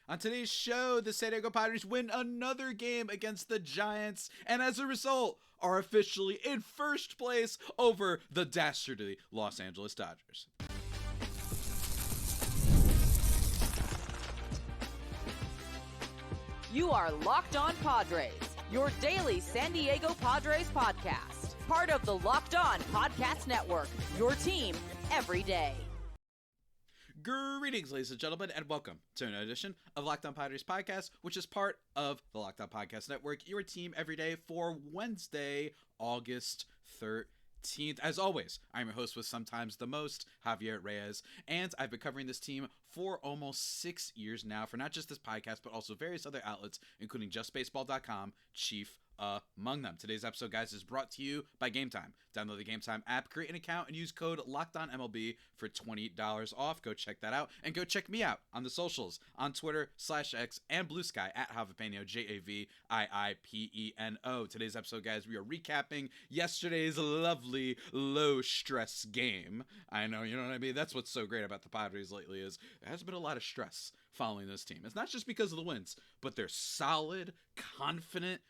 On today's show, the San Diego Padres win another game against the Giants, and as a result, are officially in first place over the dastardly Los Angeles Dodgers. You are Locked On Padres, your daily San Diego Padres podcast. Part of the Locked On Podcast Network, your team every day. Greetings, ladies and gentlemen, and welcome to another edition of Locked On Padres podcast, which is part of the Locked On Podcast Network, your team every day for Wednesday, August 13th. As always, I'm your host with sometimes the most, Javier Reyes, and I've been covering this team for almost 6 years now for not just this podcast, but also various other outlets, including JustBaseball.com, chief among them. Today's episode, guys, is brought to you by Game Time. Download the Game Time app, create an account, and use code LOCKEDONMLB for $20 off. Go check that out, and go check me out on the socials, on Twitter /X and Blue Sky at Javipeno, JAVIIPENO. Today's episode, guys, we are recapping yesterday's lovely low-stress game. I know, you know what I mean? That's what's so great about the Padres lately is there has been a lot of stress following this team. It's not just because of the wins, but they're solid, confident,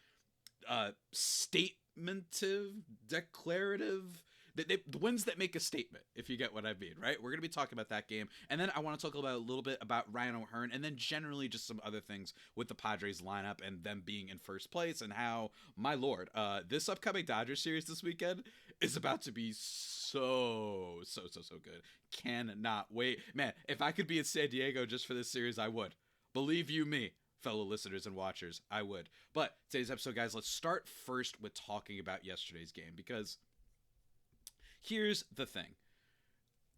statementive, declarative, the wins that make a statement, if you get what I mean, right? We're going to be talking about that game, and then I want to talk about a little bit about Ryan O'Hearn, and then generally just some other things with the Padres lineup and them being in first place, and how, my lord, this upcoming Dodgers series this weekend is about to be so good. Cannot wait. Man, if I could be in San Diego just for this series, I would. Believe you me, fellow listeners and watchers, I would. But today's episode, guys, let's start first with talking about yesterday's game, because here's the thing.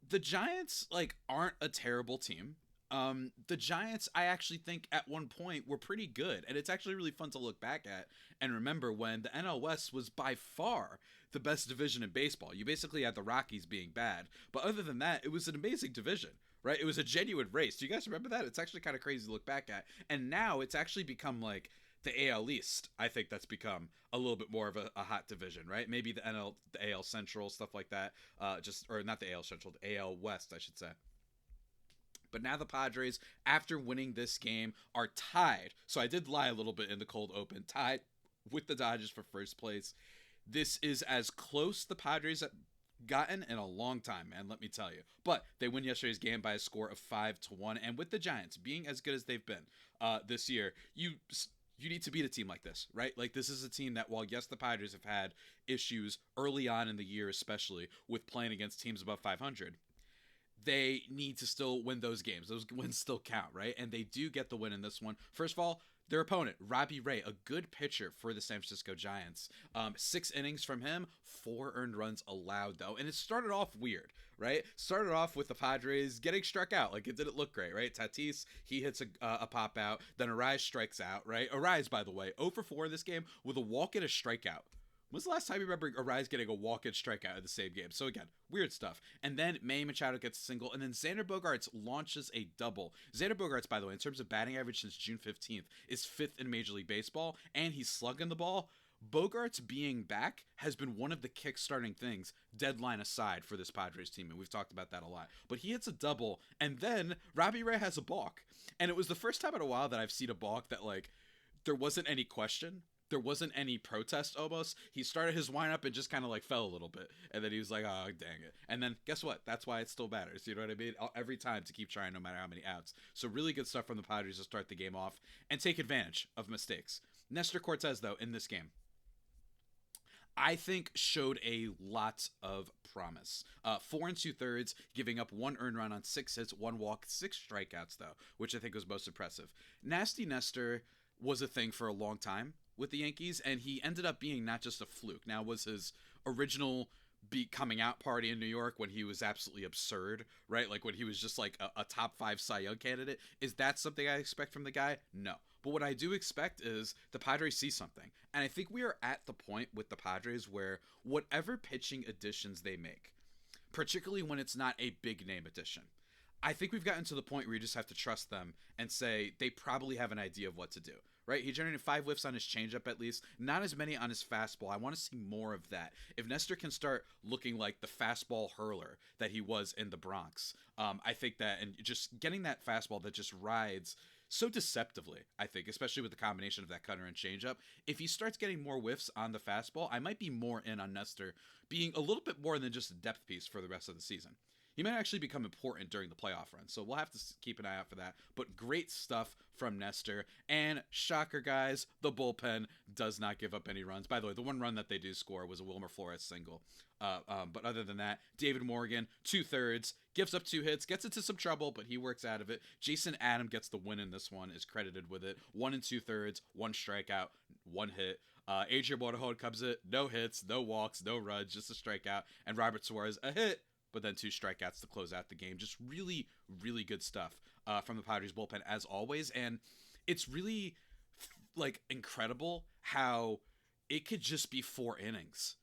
The Giants, aren't a terrible team. The Giants, I actually think at one point were pretty good, and it's actually really fun to look back at and remember when the NL West was by far the best division in baseball. You basically had the Rockies being bad, but other than that, it was an amazing division. Right? It was a genuine race. Do you guys remember that? It's actually kind of crazy to look back at. And now it's actually become like the AL East. I think that's become a little bit more of a hot division, right? Maybe the AL Central, stuff like that. Or not the AL Central, the AL West, I should say. But now the Padres, after winning this game, are tied. So I did lie a little bit in the cold open. Tied with the Dodgers for first place. This is as close the Padres gotten in a long time, man, let me tell you. But they win yesterday's game by a score of 5-1, and with the Giants being as good as they've been this year, you need to beat a team like this, right? Like, this is a team that, while yes, the Padres have had issues early on in the year, especially with playing against teams above 500, they need to still win those games. Those wins still count, right? And they do get the win in this one. First of all, their opponent, Robbie Ray, a good pitcher for the San Francisco Giants. 6 innings from him, 4 earned runs allowed, though. And it started off weird, right? Started off with the Padres getting struck out. Like, it didn't look great, right? Tatis, he hits a pop out. Then Arise strikes out, right? Arise, by the way, 0 for 4 in this game with a walk and a strikeout. When's the last time you remember Arise getting a walk and strikeout in the same game? So again, weird stuff. And then Manny Machado gets a single, and then Xander Bogaerts launches a double. Xander Bogaerts, by the way, in terms of batting average since June 15th, is 5th in Major League Baseball, and he's slugging the ball. Bogaerts being back has been one of the kick-starting things, deadline aside, for this Padres team, and we've talked about that a lot. But he hits a double, and then Robbie Ray has a balk. And it was the first time in a while that I've seen a balk that, there wasn't any question. There wasn't any protest almost. He started his windup and just kind of fell a little bit. And then he was like, oh, dang it. And then guess what? That's why it still matters. You know what I mean? Every time to keep trying no matter how many outs. So really good stuff from the Padres to start the game off and take advantage of mistakes. Nestor Cortes, though, in this game, I think showed a lot of promise. 4 2/3, giving up 1 earned run on 6 hits, 1 walk, 6 strikeouts, though, which I think was most impressive. Nasty Nestor was a thing for a long time with the Yankees, and he ended up being not just a fluke. Now, was his original coming out party in New York when he was absolutely absurd, right? Like when he was just a top 5 Cy Young candidate. Is that something I expect from the guy? No. But what I do expect is the Padres see something. And I think we are at the point with the Padres where whatever pitching additions they make, particularly when it's not a big name addition, I think we've gotten to the point where you just have to trust them and say they probably have an idea of what to do, right? He generated 5 whiffs on his changeup at least, not as many on his fastball. I want to see more of that. If Nestor can start looking like the fastball hurler that he was in the Bronx, I think that, and just getting that fastball that just rides so deceptively, I think, especially with the combination of that cutter and changeup. If he starts getting more whiffs on the fastball, I might be more in on Nestor being a little bit more than just a depth piece for the rest of the season. He might actually become important during the playoff run, so we'll have to keep an eye out for that. But great stuff from Nestor. And shocker, guys, the bullpen does not give up any runs. By the way, the one run that they do score was a Wilmer Flores single. But other than that, David Morgan, 2/3, gives up 2 hits, gets into some trouble, but he works out of it. Jason Adam gets the win in this one, is credited with it. 1 2/3, 1 strikeout, 1 hit. AJ Preller comes it, no hits, no walks, no runs, just a strikeout. And Robert Suarez, a hit, but then 2 strikeouts to close out the game. Just really, really good stuff from the Padres bullpen as always. And it's really like incredible how it could just be 4 innings,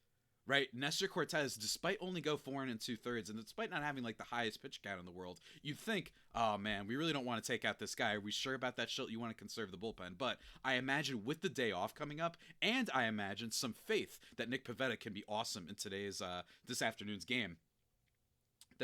right? Nestor Cortes, despite only go 4 2/3, and despite not having like the highest pitch count in the world, you'd think, oh man, we really don't want to take out this guy. Are we sure about that shit? You want to conserve the bullpen. But I imagine with the day off coming up, and I imagine some faith that Nick Pivetta can be awesome in today's this afternoon's game,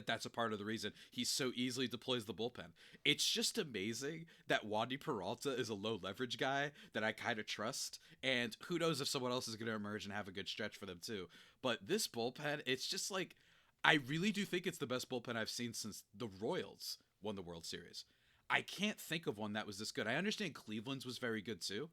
that's a part of the reason he so easily deploys the bullpen. It's just amazing that Wandy Peralta is a low leverage guy that I kind of trust, and who knows if someone else is going to emerge and have a good stretch for them too. But this bullpen, it's just like, I really do think it's the best bullpen I've seen since the Royals won the World Series. I can't think of one that was this good. I understand Cleveland's was very good too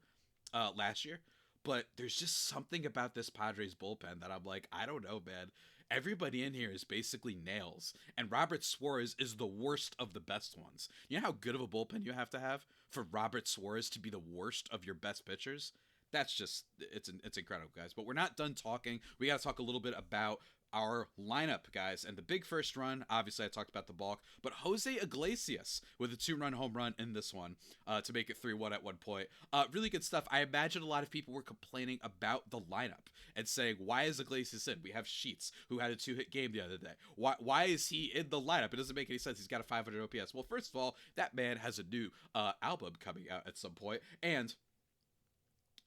last year, but there's just something about this Padres bullpen that I'm like, I don't know, man. Everybody in here is basically nails, and Robert Suarez is the worst of the best ones. You know how good of a bullpen you have to have for Robert Suarez to be the worst of your best pitchers? That's just, it's incredible, guys. But we're not done talking. We got to talk a little bit about our lineup, guys. And the big first run, obviously I talked about the balk, but Jose Iglesias with a 2-run home run in this one to make it 3-1 at one point. Really good stuff. I imagine a lot of people were complaining about the lineup and saying, why is Iglesias in? We have Sheets, who had a 2-hit game the other day. Why is he in the lineup? It doesn't make any sense. He's got a 500 OPS. Well, first of all, that man has a new album coming out at some point, and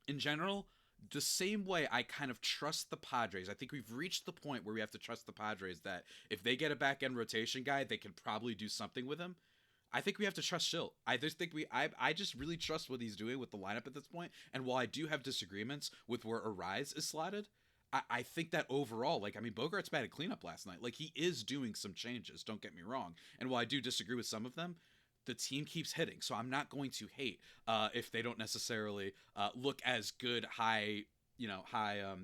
in general, the same way I kind of trust the Padres. I think we've reached the point where we have to trust the Padres that if they get a back-end rotation guy, they can probably do something with him. I think we have to trust Schilt. I just really trust what he's doing with the lineup at this point. And while I do have disagreements with where Arise is slotted, I think that overall, Bogaerts batted cleanup last night. Like, he is doing some changes, don't get me wrong. And while I do disagree with some of them, the team keeps hitting, so I'm not going to hate if they don't necessarily look as good high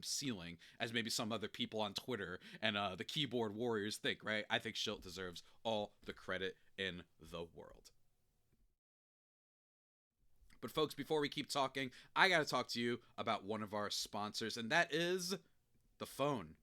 ceiling as maybe some other people on Twitter and the keyboard warriors think, right? I think Schilt deserves all the credit in the world. But folks, before we keep talking, I got to talk to you about one of our sponsors, and that is the phone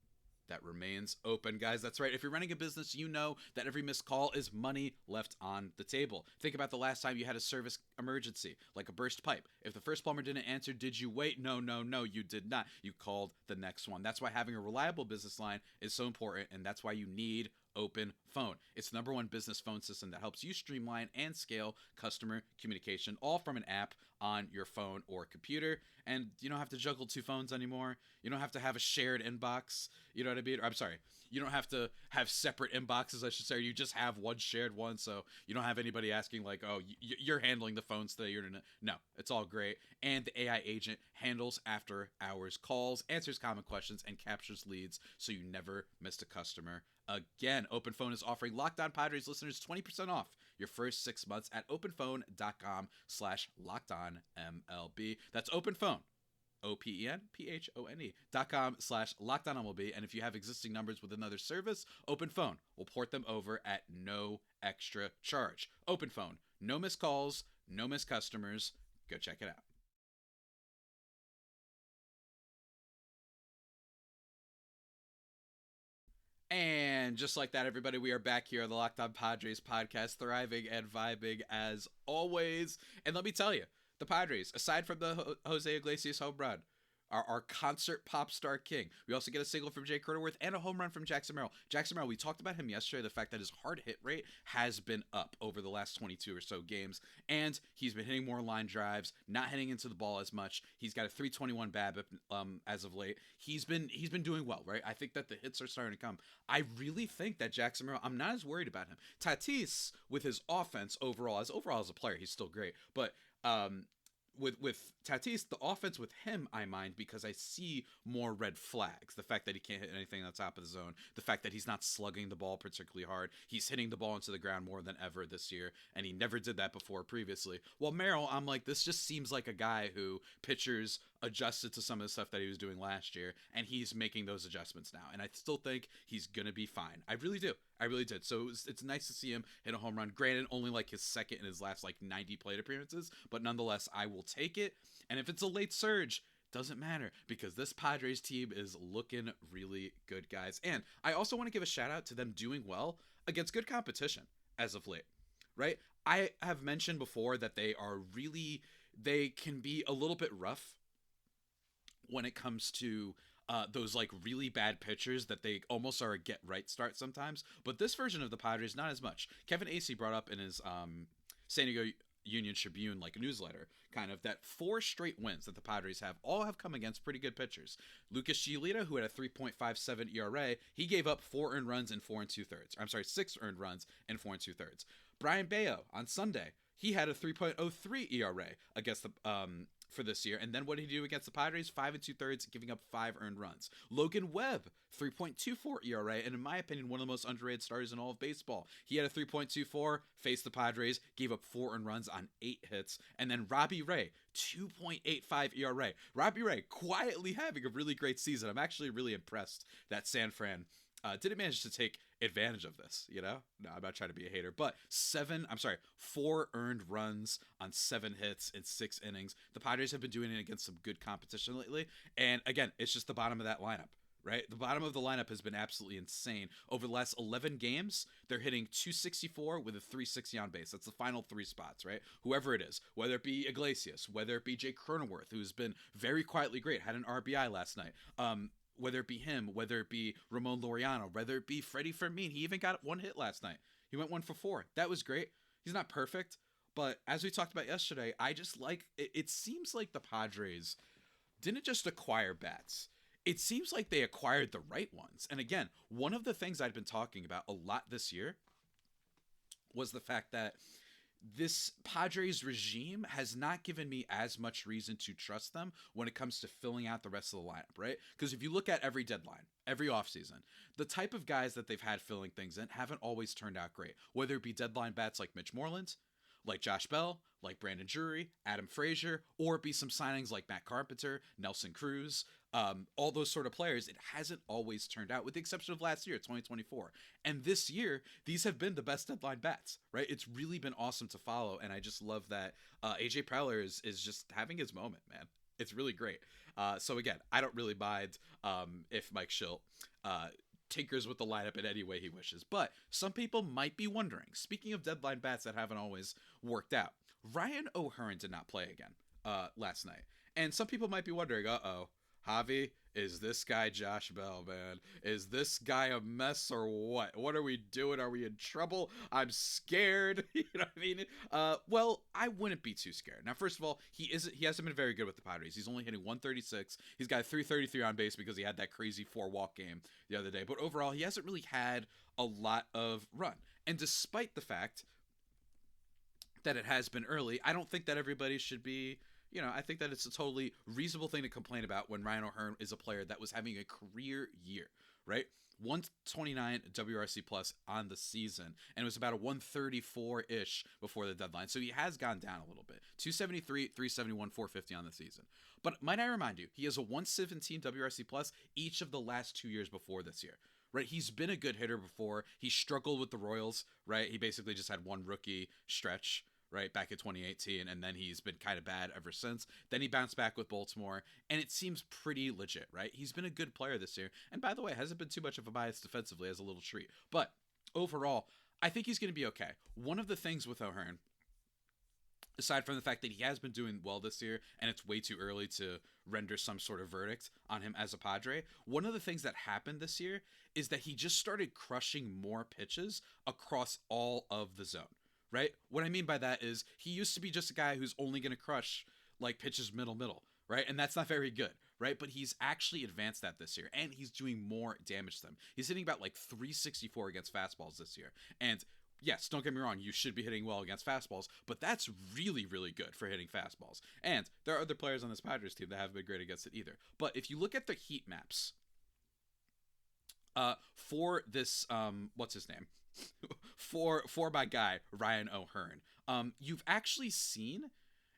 that remains open, guys. That's right. If you're running a business, you know that every missed call is money left on the table. Think about the last time you had a service emergency, like a burst pipe. If the first plumber didn't answer, did you wait? No, you did not. You called the next one. That's why having a reliable business line is so important, and that's why you need Open Phone. It's the #1 business phone system that helps you streamline and scale customer communication, all from an app on your phone or computer. And you don't have to juggle 2 phones anymore. You don't have to have a shared inbox. You know what I mean? I'm sorry. You don't have to have separate inboxes, I should say. You just have one shared one, so you don't have anybody asking like, oh, you're handling the phones today. No, it's all great. And the AI agent handles after-hours calls, answers common questions, and captures leads, so you never miss a customer again. Open Phone is offering Locked On Padres listeners 20% off your first 6 months at openphone.com/LockedOnMLB. That's Openphone, openphone.com/LockedOnMLB. And if you have existing numbers with another service, Open Phone will port them over at no extra charge. Open Phone, no missed calls, no missed customers. Go check it out. And just like that, everybody, we are back here on the Locked On Padres podcast, thriving and vibing as always. And let me tell you, the Padres, aside from the Jose Iglesias home run, our concert pop star king. We also get a single from Jay Cronenworth and a home run from Jackson Merrill. Jackson Merrill, we talked about him yesterday, the fact that his hard hit rate has been up over the last 22 or so games, and he's been hitting more line drives, not hitting into the ball as much. He's got a 321 BABIP as of late. He's been doing well, right? I think that the hits are starting to come. I really think that Jackson Merrill, I'm not as worried about him. Tatis, with his offense overall as a player, he's still great, but with Tatis, the offense with him, I mind because I see more red flags. The fact that he can't hit anything on the top of the zone, the fact that he's not slugging the ball particularly hard, he's hitting the ball into the ground more than ever this year, and he never did that before previously. Well, Merrill, I'm like, this just seems like a guy who pitchers adjusted to some of the stuff that he was doing last year, and he's making those adjustments now, and I still think he's gonna be fine. I really do. I really did. So it's nice to see him hit a home run. Granted, only like his second in his last like 90 plate appearances, but nonetheless, I will take it. And if it's a late surge, doesn't matter because this Padres team is looking really good, guys. And I also want to give a shout out to them doing well against good competition as of late, right? I have mentioned before that they can be a little bit rough when it comes to those like really bad pitchers that they almost are a get right start sometimes. But this version of the Padres, not as much. Kevin Acee brought up in his San Diego Union Tribune like newsletter kind of that 4 straight wins that the Padres all have come against pretty good pitchers. Lucas Giolito, who had a 3.57 ERA, he gave up 4 earned runs in 4 2/3. I'm sorry, 6 earned runs in 4 2/3. Brian Bayo on Sunday, he had a 3.03 ERA against the for this year. And then what did he do against the Padres? 5 2/3, giving up 5 earned runs. Logan Webb, 3.24 ERA, and in my opinion, one of the most underrated starters in all of baseball. He had a 3.24, faced the Padres, gave up 4 earned runs on 8 hits. And then Robbie Ray, 2.85 ERA. Robbie Ray quietly having a really great season. I'm actually really impressed that San Fran didn't manage to take advantage of this, you know? No, I'm not trying to be a hater, but 4 earned runs on 7 hits in 6 innings. The Padres have been doing it against some good competition lately. And again, it's just the bottom of that lineup, right? The bottom of the lineup has been absolutely insane. Over the last 11 games, they're hitting 264 with a 360 on base. That's the final 3 spots, right? Whoever it is, whether it be Iglesias, whether it be Jay Cronenworth, who's been very quietly great, had an RBI last night, whether it be him, whether it be Ramon Laureano, whether it be Freddie Fermin. He even got 1 hit last night. He went 1 for 4. That was great. He's not perfect, but as we talked about yesterday, I just like it. It seems like the Padres didn't just acquire bats. It seems like they acquired the right ones. And again, one of the things I'd been talking about a lot this year was the fact that this Padres regime has not given me as much reason to trust them when it comes to filling out the rest of the lineup, right? Because if you look at every deadline, every offseason, the type of guys that they've had filling things in haven't always turned out great. Whether it be deadline bats like Mitch Moreland, like Josh Bell, like Brandon Drury, Adam Frazier, or it be some signings like Matt Carpenter, Nelson Cruz, all those sort of players, it hasn't always turned out, with the exception of last year, 2024. And this year, these have been the best deadline bats, right? It's really been awesome to follow, and I just love that AJ Preller is just having his moment, man. It's really great. So again, I don't really mind if Mike Schilt tinkers with the lineup in any way he wishes. But some people might be wondering, speaking of deadline bats that haven't always worked out, Ryan O'Hearn did not play again last night. And some people might be wondering, Javi, is this guy Josh Bell, man? Is this guy a mess or what? What are we doing? Are we in trouble? I'm scared. You know what I mean? Well, I wouldn't be too scared. Now, first of all, he hasn't been very good with the Padres. He's only hitting 136. He's got 333 on base because he had that crazy 4-walk game the other day. But overall, he hasn't really had a lot of run. And despite the fact that it has been early, I don't think that everybody should be... I think that it's a totally reasonable thing to complain about when Ryan O'Hearn is a player that was having a career year, right? 129 WRC plus on the season, and it was about a 134-ish before the deadline. So he has gone down a little bit. 273, 371, 450 on the season. But might I remind you, he has a 117 WRC plus each of the last 2 years before this year. Right, he's been a good hitter before. He struggled with the Royals, right? He basically just had one rookie stretch, right, back in 2018, and then he's been kind of bad ever since. Then he bounced back with Baltimore, and it seems pretty legit, right? He's been a good player this year, and by the way, hasn't been too much of a bias defensively as a little treat. But overall, I think he's going to be okay. One of the things with O'Hearn aside from the fact that he has been doing well this year and it's way too early to render some sort of verdict on him as a Padre, one of the things that happened this year is that he just started crushing more pitches across all of the zone, right? What I mean by that is he used to be just a guy who's only going to crush like pitches middle, right? And that's not very good, right? But he's actually advanced that this year, and he's doing more damage to them. He's hitting about like 364 against fastballs this year. And yes, don't get me wrong, you should be hitting well against fastballs, but that's really, really good for hitting fastballs. And there are other players on this Padres team that haven't been great against it either. But if you look at the heat maps for this, what's his name? for my guy, Ryan O'Hearn, you've actually seen,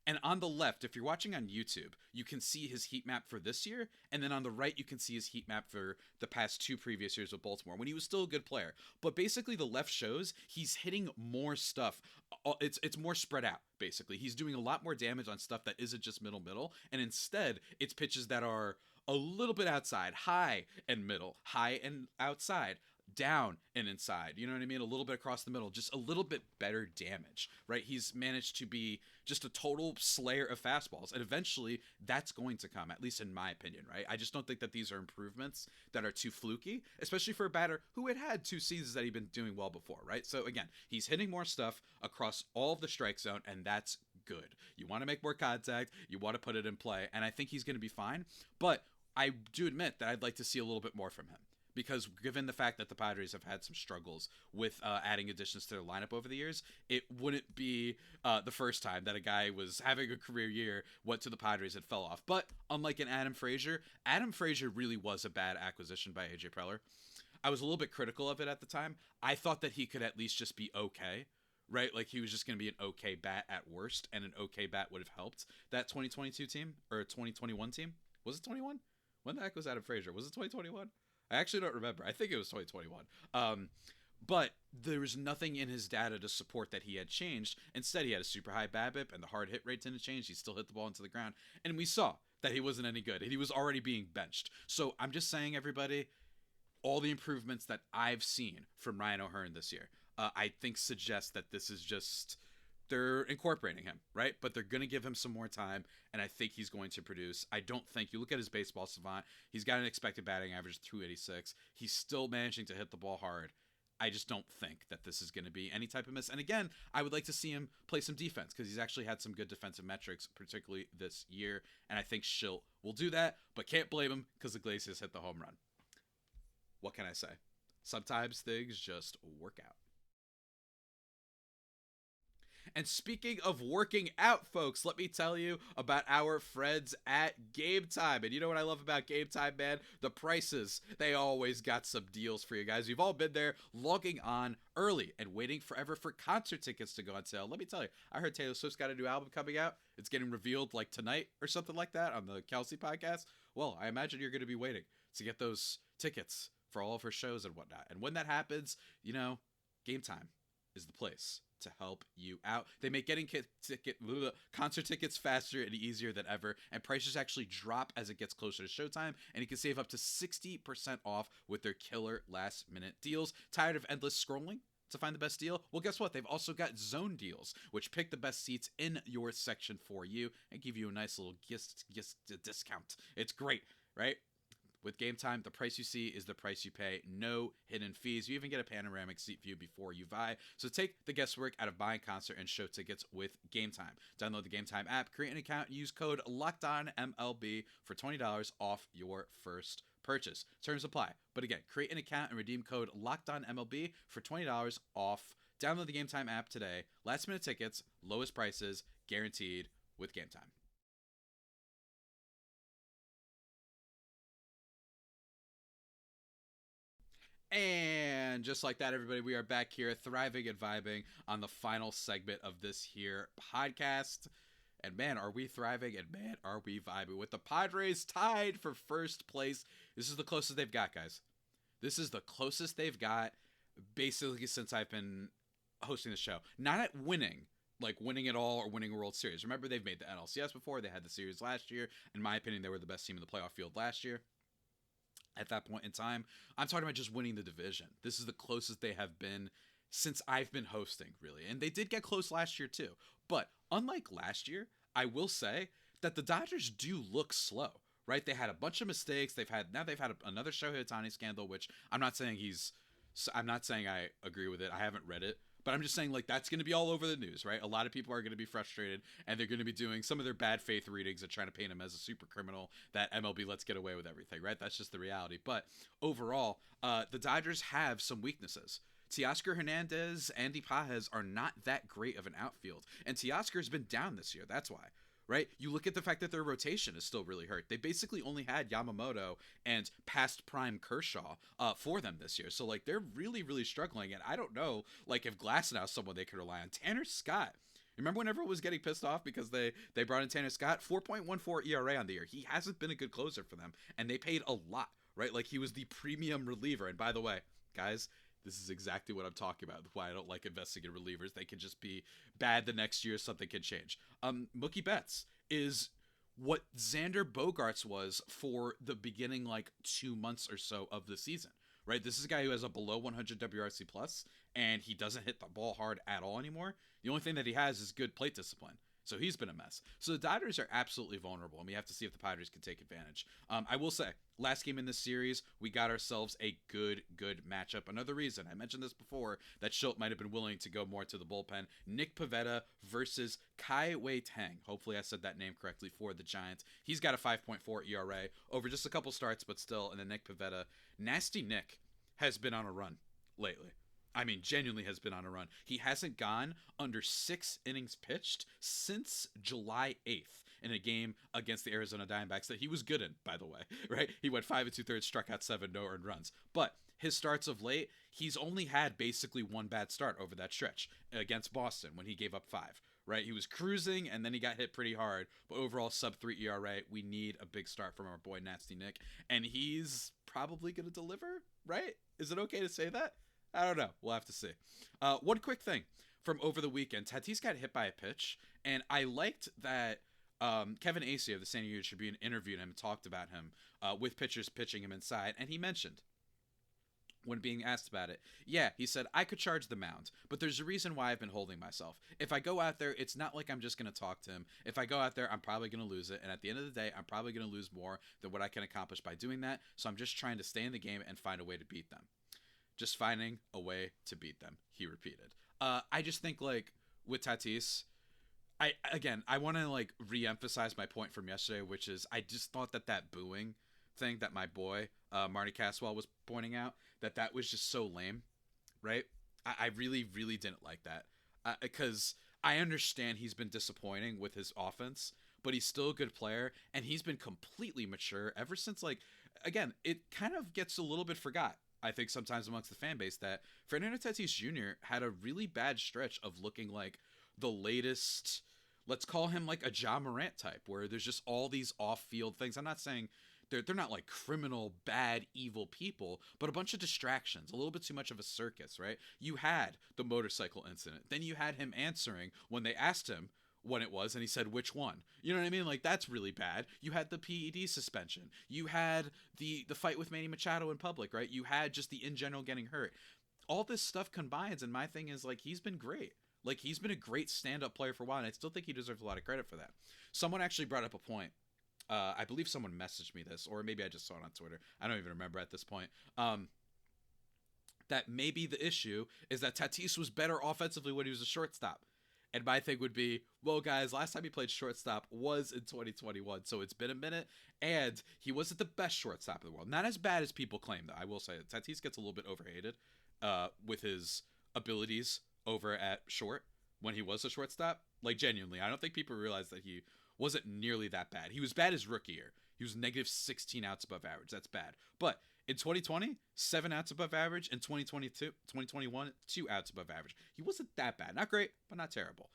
and on the left, if you're watching on YouTube, you can see his heat map for this year, and then on the right, you can see his heat map for the past 2 previous years with Baltimore, when he was still a good player. But basically, the left shows he's hitting more stuff. It's more spread out, basically. He's doing a lot more damage on stuff that isn't just middle, and instead, it's pitches that are a little bit outside, high and middle, high and outside, down and inside, you know what I mean? A little bit across the middle, just a little bit better damage, right? He's managed to be just a total slayer of fastballs, and eventually that's going to come, at least in my opinion, right? I just don't think that these are improvements that are too fluky, especially for a batter who had 2 seasons that he'd been doing well before, right? So again, he's hitting more stuff across all of the strike zone, and that's good. You want to make more contact, you want to put it in play, and I think he's going to be fine, but I do admit that I'd like to see a little bit more from him. Because given the fact that the Padres have had some struggles with adding additions to their lineup over the years, it wouldn't be the first time that a guy was having a career year, went to the Padres and fell off. But unlike an Adam Frazier really was a bad acquisition by AJ Preller. I was a little bit critical of it at the time. I thought that he could at least just be okay, right? Like he was just going to be an okay bat at worst, and an okay bat would have helped that 2022 team, or 2021 team. Was it 21? When the heck was Adam Frazier? Was it 2021? I actually don't remember. I think it was 2021. But there was nothing in his data to support that he had changed. Instead, he had a super high BABIP, and the hard hit rate didn't change. He still hit the ball into the ground. And we saw that he wasn't any good. And he was already being benched. So I'm just saying, everybody, all the improvements that I've seen from Ryan O'Hearn this year, I think suggest that this is just... they're incorporating him, right? But they're going to give him some more time, and I think he's going to produce. I don't think, you look at his baseball savant, he's got an expected batting average of 286. He's still managing to hit the ball hard. I just don't think that this is going to be any type of miss. And again, I would like to see him play some defense, because he's actually had some good defensive metrics, particularly this year, and I think Schilt will do that, but can't blame him because Iglesias hit the home run. What can I say? Sometimes things just work out. And speaking of working out, folks, let me tell you about our friends at Game Time. And you know what I love about Game Time, man? The prices. They always got some deals for you guys. We've all been there logging on early and waiting forever for concert tickets to go on sale. Let me tell you, I heard Taylor Swift's got a new album coming out. It's getting revealed like tonight or something like that on the Kelsey podcast. Well, I imagine you're going to be waiting to get those tickets for all of her shows and whatnot. And when that happens, you know, Game Time is the place to help you out. They make getting concert tickets faster and easier than ever, and prices actually drop as it gets closer to showtime, and you can save up to 60% off with their killer last-minute deals. Tired of endless scrolling to find the best deal? Well, guess what? They've also got zone deals, which pick the best seats in your section for you and give you a nice little discount. It's great, right? With Game Time, the price you see is the price you pay. No hidden fees. You even get a panoramic seat view before you buy. So take the guesswork out of buying concert and show tickets with Game Time. Download the Game Time app, create an account, and use code LOCKEDONMLB for $20 off your first purchase. Terms apply. But again, create an account and redeem code LOCKEDONMLB for $20 off. Download the Game Time app today. Last minute tickets, lowest prices, guaranteed with Game Time. And just like that, everybody, we are back here thriving and vibing on the final segment of this here podcast. And man, are we thriving, and man, are we vibing with the Padres tied for first place. This is the closest they've got, guys. This is the closest they've got basically since I've been hosting the show. Not at winning, like winning it all or winning a World Series. Remember, they've made the NLCS before. They had the series last year. In my opinion, they were the best team in the playoff field last year. At that point in time, I'm talking about just winning the division. This is the closest they have been since I've been hosting, really. And they did get close last year too. But unlike last year, I will say that the Dodgers do look slow, right? They had a bunch of mistakes. They've had another Shohei Ohtani scandal, which I'm not saying I agree with it. I haven't read it, but I'm just saying, like, that's going to be all over the news, right? A lot of people are going to be frustrated, and they're going to be doing some of their bad faith readings and trying to paint him as a super criminal that MLB lets get away with everything, right? That's just the reality. But overall, the Dodgers have some weaknesses. Teoscar Hernandez, Andy Pages are not that great of an outfield, and Teoscar's been down this year. That's why. Right? You look at the fact that their rotation is still really hurt. They basically only had Yamamoto and past prime Kershaw for them this year. So, like, they're really, really struggling. And I don't know, like, if Glasnow's someone they could rely on. Tanner Scott. Remember when everyone was getting pissed off because they brought in Tanner Scott? 4.14 ERA on the year. He hasn't been a good closer for them. And they paid a lot, right? Like, he was the premium reliever. And by the way, guys, this is exactly what I'm talking about. Why I don't like investing in relievers. They can just be bad the next year. Something can change. Mookie Betts is what Xander Bogaerts was for the beginning, like, 2 months or so of the season, right? This is a guy who has a below 100 WRC plus, and he doesn't hit the ball hard at all anymore. The only thing that he has is good plate discipline. So he's been a mess. So the Dodgers are absolutely vulnerable, and we have to see if the Padres can take advantage. I will say, last game in this series, we got ourselves a good matchup. Another reason, I mentioned this before, that Schultz might have been willing to go more to the bullpen. Nick Pivetta versus Kai Wei Tang. Hopefully I said that name correctly for the Giants. He's got a 5.4 ERA over just a couple starts, but still. And then Nick Pivetta. Nasty Nick has been on a run lately. I mean, genuinely has been on a run. He hasn't gone under 6 innings pitched since July 8th in a game against the Arizona Diamondbacks that he was good in, by the way, right? He went 5 2/3, struck out 7, no earned runs. But his starts of late, he's only had basically one bad start over that stretch against Boston when he gave up 5, right? He was cruising, and then he got hit pretty hard. But overall, sub-3 ERA, we need a big start from our boy Nasty Nick. And he's probably going to deliver, right? Is it okay to say that? I don't know. We'll have to see. One quick thing from over the weekend. Tatis got hit by a pitch, and I liked that Kevin Acee of the San Diego Tribune interviewed him and talked about him with pitchers pitching him inside, and he mentioned, when being asked about it, yeah, he said, I could charge the mound, but there's a reason why I've been holding myself. If I go out there, it's not like I'm just going to talk to him. If I go out there, I'm probably going to lose it, and at the end of the day, I'm probably going to lose more than what I can accomplish by doing that, so I'm just trying to stay in the game and find a way to beat them. Just finding a way to beat them, he repeated. I just think, like, with Tatis, I want to, like, re-emphasize my point from yesterday, which is I just thought that booing thing that my boy Marty Caswell was pointing out, that was just so lame, right? I really, really didn't like that. Because I understand he's been disappointing with his offense, but he's still a good player, and he's been completely mature ever since, like, again, it kind of gets a little bit forgot, I think, sometimes amongst the fan base, that Fernando Tatis Jr. had a really bad stretch of looking like the latest, let's call him like a Ja Morant type, where there's just all these off-field things. I'm not saying they're not like criminal, bad, evil people, but a bunch of distractions, a little bit too much of a circus, right? You had the motorcycle incident. Then you had him answering when they asked him when it was, and he said, which one? You know what I mean? Like, that's really bad. You had the PED suspension. You had the fight with Manny Machado in public, right? You had just the in general getting hurt. All this stuff combines, and my thing is, like, he's been great. Like, he's been a great stand-up player for a while, and I still think he deserves a lot of credit for that. Someone actually brought up a point. I believe someone messaged me this, or maybe I just saw it on Twitter. I don't even remember at this point. That maybe the issue is that Tatis was better offensively when he was a shortstop. And my thing would be, well, guys, last time he played shortstop was in 2021, so it's been a minute, and he wasn't the best shortstop in the world. Not as bad as people claim, though. I will say that Tatis gets a little bit overhated with his abilities over at short when he was a shortstop. Like, genuinely, I don't think people realize that he wasn't nearly that bad. He was bad his rookie year. He was negative 16 outs above average. That's bad. But in 2020, 7 outs above average. In 2021, 2 outs above average. He wasn't that bad. Not great, but not terrible.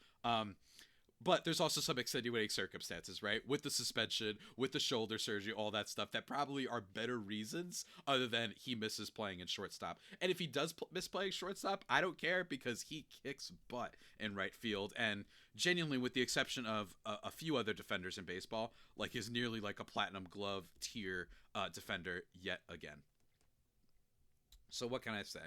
But there's also some extenuating circumstances, right? With the suspension, with the shoulder surgery, all that stuff that probably are better reasons other than he misses playing in shortstop. And if he does miss playing shortstop, I don't care, because he kicks butt in right field. And genuinely, with the exception of a few other defenders in baseball, like, is nearly like a platinum glove tier defender yet again. So what can I say?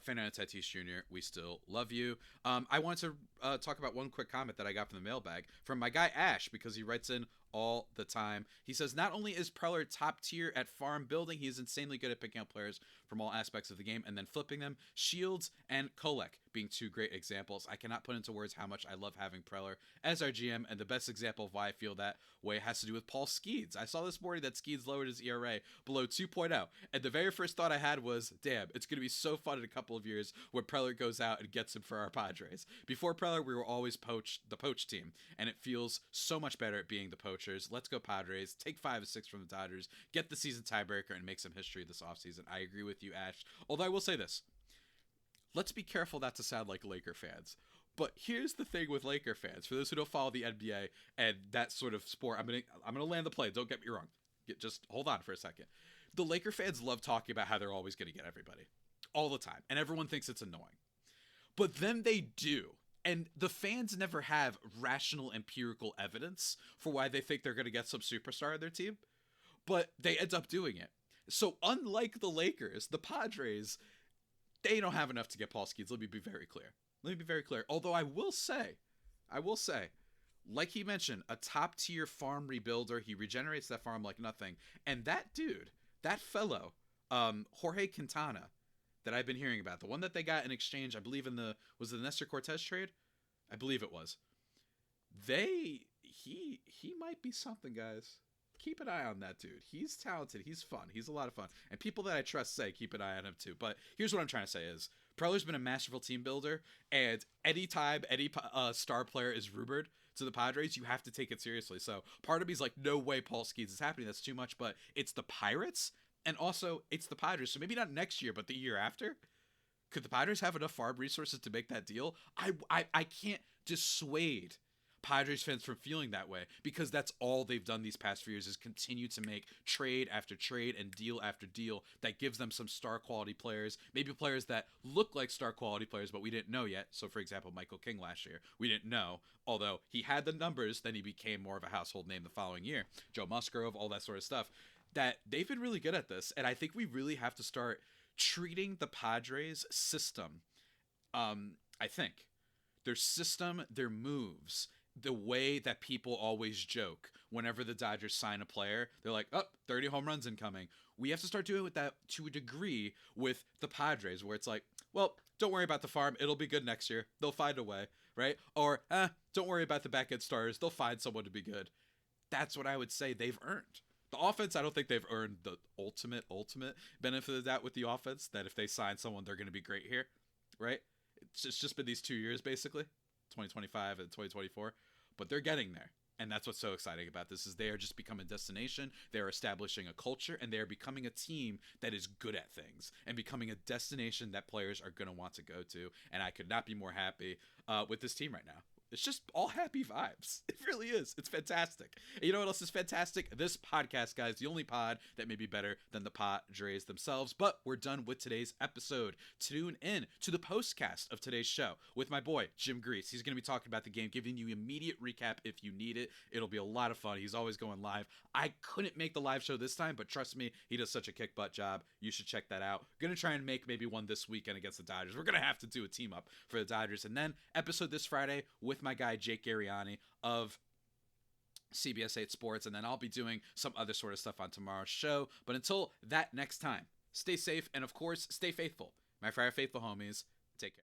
Fernando Tatis Jr., we still love you. I want to talk about one quick comment that I got from the mailbag from my guy Ash, because he writes in all the time. He says, not only is Preller top tier at farm building, he is insanely good at picking out players from all aspects of the game and then flipping them. Shields and Kolek being two great examples. I cannot put into words how much I love having Preller as our GM, and the best example of why I feel that way has to do with Paul Skeens. I saw this morning that Skeens lowered his ERA below 2.0, and the very first thought I had was, damn, it's going to be so fun in a couple of years when Preller goes out and gets him for our Padres. Before Preller, we were always the poach team, and it feels so much better at being the poachers. Let's go Padres. Take 5 or 6 from the Dodgers. Get the season tiebreaker and make some history this offseason. I agree with you, Ash. Although I will say this. Let's be careful not to sound like Laker fans. But here's the thing with Laker fans. For those who don't follow the NBA and that sort of sport, I'm gonna land the plane. Don't get me wrong. Just hold on for a second. The Laker fans love talking about how they're always going to get everybody. All the time. And everyone thinks it's annoying. But then they do. And the fans never have rational empirical evidence for why they think they're going to get some superstar on their team. But they end up doing it. So unlike the Lakers, the Padres, they don't have enough to get Paul Skeens. Let me be very clear. Although I will say, like he mentioned, a top tier farm rebuilder. He regenerates that farm like nothing. And that dude, that fellow, Jorge Quintana, that I've been hearing about, the one that they got in exchange, I believe was it the Nestor Cortes trade? I believe it was. He might be something, guys. Keep an eye on that dude. He's talented. He's fun. He's a lot of fun. And people that I trust say keep an eye on him too. But here's what I'm trying to say is Preller's been a masterful team builder, and anytime any star player is rumored to the Padres, you have to take it seriously. So part of me's like, no way Paul Skeens is happening. That's too much. But it's the Pirates, and also it's the Padres. So maybe not next year, but the year after. Could the Padres have enough farm resources to make that deal? I can't dissuade Padres fans from feeling that way, because that's all they've done these past few years is continue to make trade after trade and deal after deal that gives them some star quality players, maybe players that look like star quality players, but we didn't know yet. So for example, Michael King last year, we didn't know, although he had the numbers, then he became more of a household name the following year. Joe Musgrove, all that sort of stuff, that they've been really good at this. And I think we really have to start treating the Padres system, I think their system, their moves, the way that people always joke whenever the Dodgers sign a player, they're like, oh, 30 home runs incoming. We have to start doing with that to a degree with the Padres, where it's like, well, don't worry about the farm. It'll be good next year. They'll find a way, right? Or, don't worry about the back-end starters. They'll find someone to be good. That's what I would say they've earned. The offense, I don't think they've earned the ultimate benefit of that with the offense, that if they sign someone, they're going to be great here, right? It's just been these 2 years, basically, 2025 and 2024, but they're getting there. And that's what's so exciting about this, is they are just becoming a destination. They're establishing a culture, and they're becoming a team that is good at things and becoming a destination that players are going to want to go to. And I could not be more happy with this team right now. It's just all happy vibes. It really is. It's fantastic. And you know what else is fantastic? This podcast, guys, the only pod that may be better than the Padres themselves. But we're done with today's episode. Tune in to the postcast of today's show with my boy, Jim Grease. He's going to be talking about the game, giving you immediate recap if you need it. It'll be a lot of fun. He's always going live. I couldn't make the live show this time, but trust me, he does such a kick-butt job. You should check that out. Going to try and make maybe one this weekend against the Dodgers. We're going to have to do a team up for the Dodgers. And then episode this Friday with my guy Jake Ariani of CBS 8 Sports, and then I'll be doing some other sort of stuff on tomorrow's show. But until that next time, stay safe, and of course, stay faithful. My Friar Faithful homies, take care.